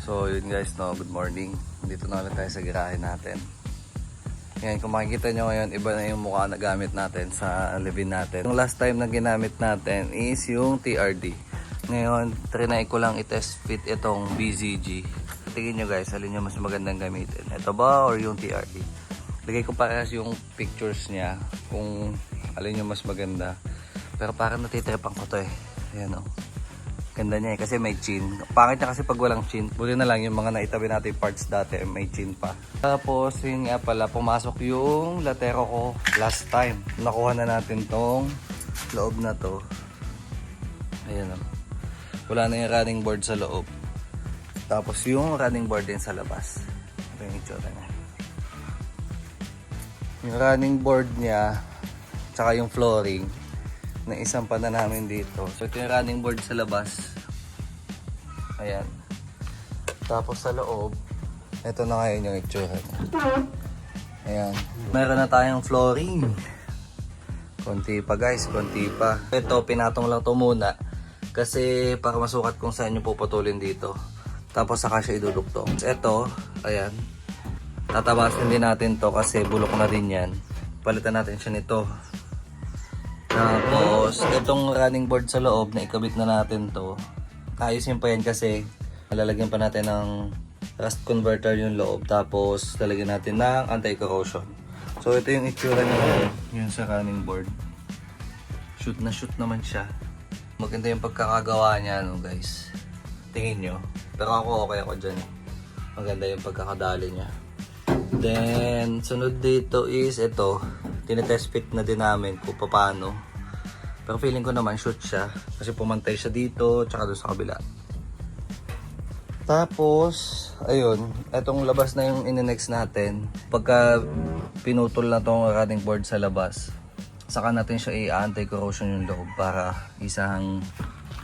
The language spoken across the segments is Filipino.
So yun guys, no, good morning. Dito na ulit tayo sa garahe natin. Ngayon, kung makikita nyo ngayon, iba na yung mukha na gamit natin sa Levin natin. Yung last time na ginamit natin is yung TRD. Ngayon, trinay ko lang i-test fit itong BZG. Tingin nyo guys, alin yung mas magandang gamitin? Ito ba or yung TRD? Lagay ko parehas yung pictures niya kung alin yung mas maganda. Pero parang natitripan ko to eh. Ayan o. Ganda niya eh, kasi may chin. Pangit niya kasi pag walang chin. Buti na lang yung mga naitabi natin parts dati, may chin pa. Tapos yun nga pala, pumasok yung latero ko last time. Nakuha na natin tong loob na to. Ayan o. Wala na yung running board sa loob. Tapos yung running board din sa labas. Ito yung itsura niya. Yung running board niya, tsaka yung flooring, na isang pa na namin dito. So ito yung running board sa labas. Ayan. Tapos sa loob, ito na ngayon yung itsura niya. Ayan. Meron na tayong flooring. Konti pa guys, konti pa. Ito, pinatong lang to muna. Kasi para masukat kung saan yung puputulin dito. Tapos saka siya idudugtong. Ito, ayan. Tatabasin din natin to kasi bulok na din yan. Palitan natin siya nito. Tapos, itong running board sa loob na ikabit na natin to. Ayusin pa yan kasi lalagyan pa natin ng rust converter yung loob. Tapos, lalagyan natin ng anti-corrosion. So, ito yung itsura na yun sa running board. Shoot na shoot naman siya. Maganda yung pagkakagawa niya, no guys. Tingin nyo. Pero ako okay ako dyan. Maganda yung pagkakadali niya. Then, sunod dito is ito. Tinetest fit na din namin kung paano. Pero feeling ko naman shoot siya. Kasi pumantay siya dito, tsaka doon sa kabila. Tapos, ayun. Etong labas na yung in-next natin. Pagka pinutol na tong running board sa labas, saka natin siya i-anti-corrosion yung loob para isang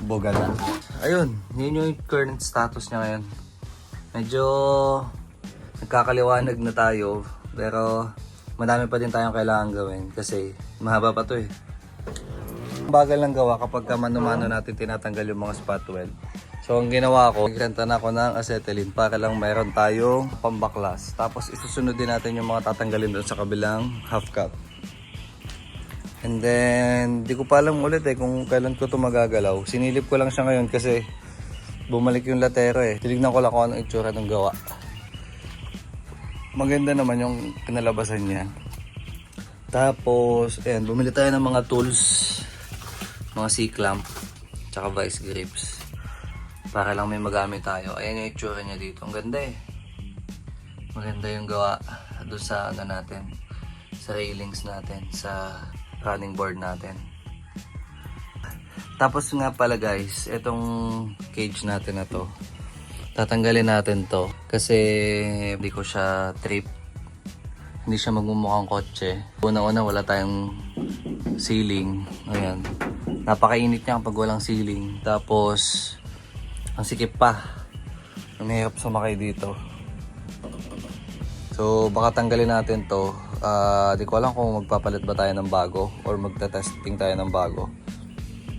boga na. Ayun, yun yung current status niya ngayon. Medyo nagkakaliwanag na tayo. Pero madami pa din tayong kailangan gawin kasi mahaba pa to eh. Bagal lang gawa kapag mano-mano natin tinatanggal yung mga spot weld. So ang ginawa ko, nagrenta na ako ng acetylene para lang mayroon tayong pambaklas. Tapos isusunod din natin yung mga tatanggalin doon sa kabilang half cup. And then, di ko pa alam ulit eh kung kailan ko ito magagalaw. Sinilip ko lang siya ngayon kasi bumalik yung latero eh. Tinignan ko lang kung anong itsura ng gawa. Maganda naman yung kinalabasan niya. Tapos, ayan, bumili tayo ng mga tools. Mga C-clamp. Tsaka vice grips. Para lang may magamit tayo. Ayan yung itsura niya dito. Ang ganda eh. Maganda yung gawa doon sa ano natin. Sa railings natin. Sa running board natin. Tapos nga pala guys, itong cage natin na to. Tatanggalin natin to kasi hindi ko siya trip. Hindi siya magmumukhang kotse. Una-una wala tayong ceiling. Ayan. Napakainit niya pag walang ceiling. Tapos ang sikip pa. Mahirap sumakay dito. So baka tanggalin natin to. Di ko alam kung magpapalit ba tayo ng bago or magta-testing tayo ng bago.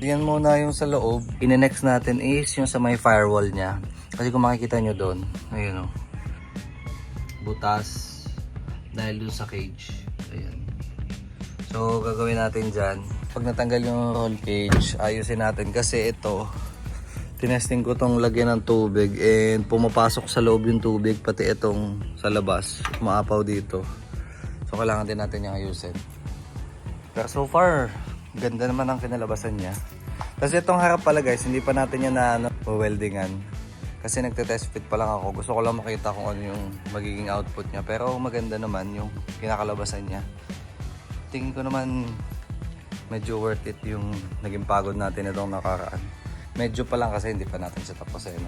Yan muna yung sa loob. In-next natin is yung sa may firewall niya. Kasi kung makikita nyo doon, ayun o, butas dahil doon sa cage. Ayan. So gagawin natin dyan, pag natanggal yung roll cage, ayusin natin kasi ito, tinesting ko tong lagyan ng tubig and pumapasok sa loob yung tubig, pati itong sa labas, maapaw dito. So kailangan din natin yung ayusin. Pero so far, ganda naman ang kinalabasan niya. Kasi itong harap pala guys, hindi pa natin yan na weldingan. Kasi nagte-test fit pa lang ako. Gusto ko lang makita kung ano yung magiging output niya. Pero maganda naman yung kinakalabasan niya. Tingin ko naman medyo worth it yung naging pagod natin itong nakaraan. Medyo pa lang kasi hindi pa natin siya tapos eh. No?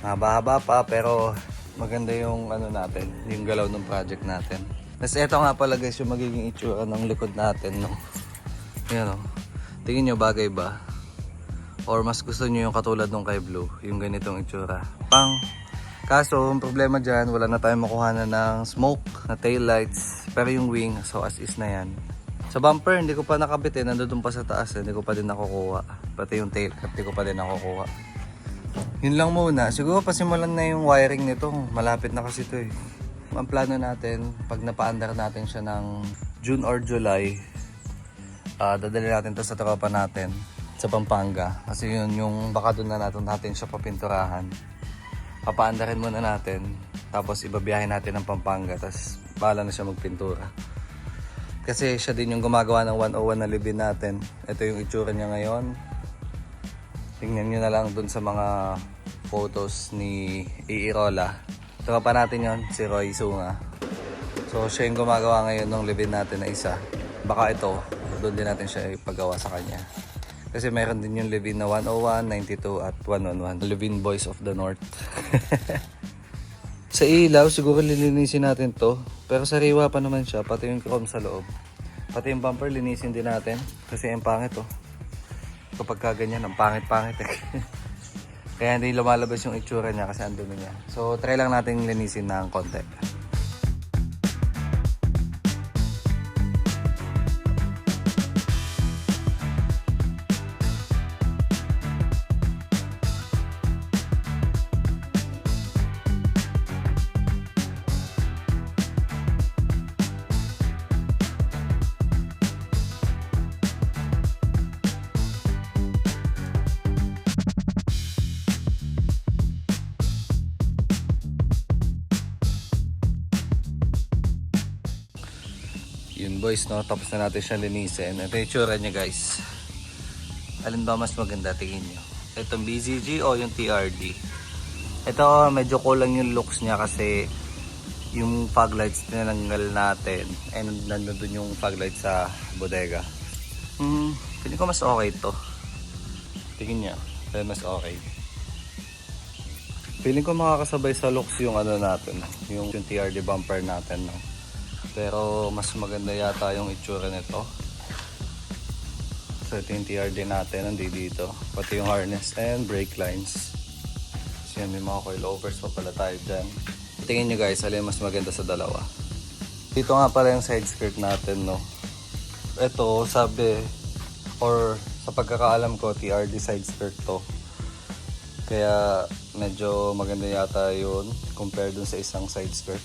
Mahaba-haba pa pero maganda yung ano natin, yung galaw ng project natin. Tapos ito nga pala guys yung magiging itsura ng likod natin. No? Yan o. Tingin nyo bagay ba? Or mas gusto nyo yung katulad nung kay Blue, yung ganitong itsura. Kaso, ang problema dyan, wala na tayong makuha na ng smoke, na taillights, pero yung wing, so as is na yan. Sa bumper, hindi ko pa nakabit eh, nandun pa sa taas, hindi ko pa din nakukuha. Pati yung tail, hindi ko pa din nakukuha. Yun lang muna. Siguro pasimulan na yung wiring nito. Malapit na kasi ito eh. Ang plano natin, pag napaandar natin siya ng June or July, dadali natin to sa tropa natin sa Pampanga. Kasi yun yung baka doon na natin siya papinturahan. Papaandarin muna natin. Tapos ibabiyahin natin ng Pampanga. Tapos bahala na siya magpintura. Kasi siya din yung gumagawa ng 101 na libin natin. Ito yung itsura niya ngayon. Tingnan nyo na lang dun sa mga photos ni Iirola. Tropa natin yon, si Roy Sunga. So siya yung gumagawa ngayon ng libin natin na isa. Baka ito, doon din natin siya ipagawa sa kanya. Kasi meron din yung libin na 101, 92 at 111. Libin Boys of the North. Sa ilaw, siguro lilinisin natin to. Pero sariwa pa naman siya, pati yung chrome sa loob. Pati yung bumper, linisin din natin. Kasi yung pangit to. Kapag kaganyan, ang pangit-pangit eh. Kaya hindi lumalabas yung itsura niya kasi ang dumi niya. So try lang natin linisin ng konti. Yun boys, no? Tapos na natin siya linisin. Ito yung tsura niya guys. Alin ba mas maganda? Tingin nyo. Itong BZG o yung TRD? Ito medyo kulang yung looks niya kasi yung fog lights tinanggal natin. And nandun yung fog lights sa bodega. Feeling ko mas okay ito. Tingin nyo. Pero mas okay. Feeling ko makakasabay sa looks yung ano natin. Yung TRD bumper natin. No? Pero mas maganda yata yung itsura nito. So ito yung TRD natin, nandito. Pati yung harness and brake lines. So yan, may mga coilovers pa pala tayo dyan. Tingin nyo guys, alin mas maganda sa dalawa. Dito nga pala yung side skirt natin, no. Ito, sabi, or sa pagkakaalam ko, TRD side skirt to. Kaya medyo maganda yata yun compared dun sa isang side skirt.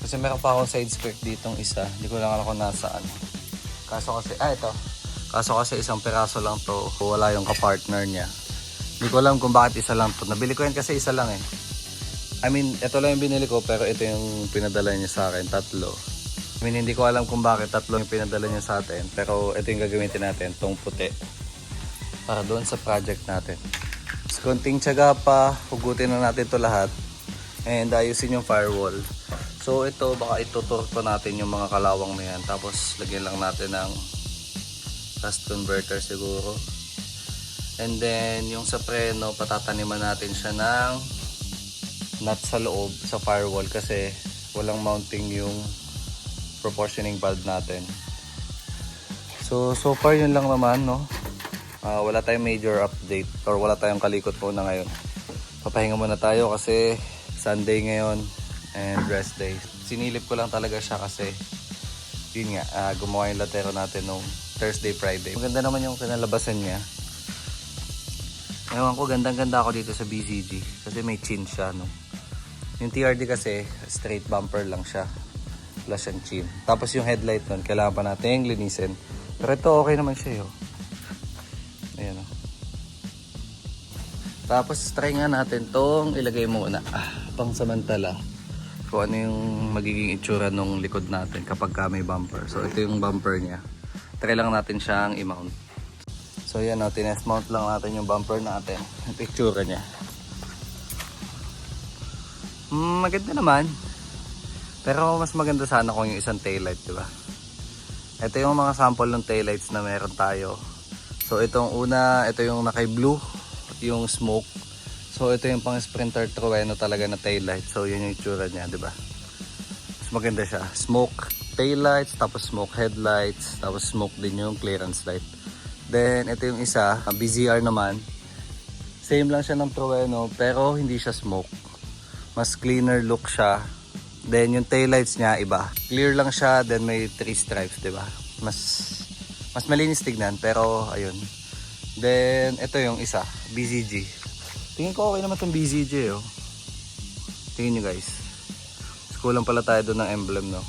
Kasi meron pa akong side skirt ditong isa. Hindi ko lang alam kung nasaan. Kaso kasi, ito. Kaso kasi isang piraso lang to. Wala yung kapartner niya. Hindi ko alam kung bakit isa lang to. Nabili ko yan kasi isa lang eh. I mean, ito lang yung binili ko pero ito yung pinadala niya sa akin. Tatlo. I mean, hindi ko alam kung bakit tatlo yung pinadala niya sa atin. Pero ito yung gagamitin natin. Tong puti. Para doon sa project natin. Sa konting tiyaga pa, hugutin na natin to lahat. And ayusin yung firewall. So ito, baka ituturko natin yung mga kalawang na yan. Tapos lagyan lang natin ng fast converter siguro. And then yung sa preno, patataniman natin siya ng nut sa loob sa firewall. Kasi walang mounting yung proportioning valve natin. So far yun lang naman, no? Wala tayong major update. Or wala tayong kalikot muna ngayon. Papahinga muna tayo kasi Sunday ngayon. And rest day. Sinilip ko lang talaga siya kasi yun nga, gumawa yung latero natin nung Thursday, Friday. Maganda naman yung kinalabasan niya. Ewan ko, gandang-ganda ako dito sa BZG kasi may chin siya, no? Yung TRD kasi straight bumper lang siya. Wala siyang chin. Tapos yung headlight nun, kailangan pa natin linisin. Pero ito okay naman siya, yo. Ayan, no? Tapos try nga natin tong ilagay muna. Pang samantala. Kung ano yung magiging itsura nung likod natin kapag may bumper. So ito yung bumper niya. Try lang natin siyang i-mount. So yan o, tinest mount lang natin yung bumper natin. Ito yung itsura niya. Maganda naman. Pero mas maganda sana kung yung isang taillight, diba? Ito yung mga sample ng taillights na meron tayo. So itong una, ito yung naka-blue, yung smoke. So ito yung pang Sprinter Trueno talaga na taillight. So yun yung itsura niya, di ba? Mas maganda siya. Smoke taillights, tapos smoke headlights, tapos smoke din yung clearance light. Then ito yung isa, BZR naman. Same lang siya ng Trueno pero hindi siya smoke. Mas cleaner look siya. Then yung taillights niya iba. Clear lang siya, then may 3 stripes, di ba? Mas malinis tignan pero ayun. Then ito yung isa, BZG. Tingin ko okay naman itong BZJ oh. Tingin nyo guys. Kulang pala tayo doon ng emblem no.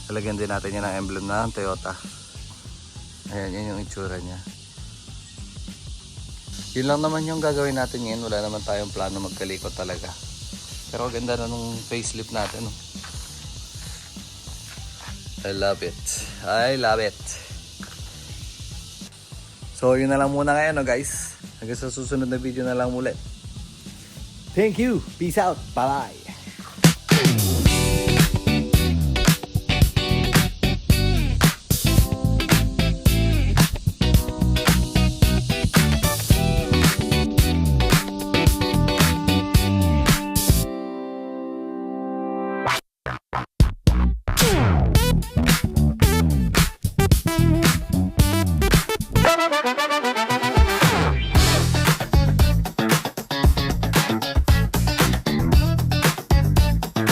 Lalagyan din natin yan ng emblem ng Toyota. Ayan, yan yung itsura niya. Yun lang naman yung gagawin natin ngayon. Wala naman tayong plano magkalikot talaga. Pero ganda na nung facelift natin. No? I love it. I love it. So yun na lang muna ngayon no guys. Hanggang sa susunod na video na lang ulit. Thank you. Peace out. Bye-bye.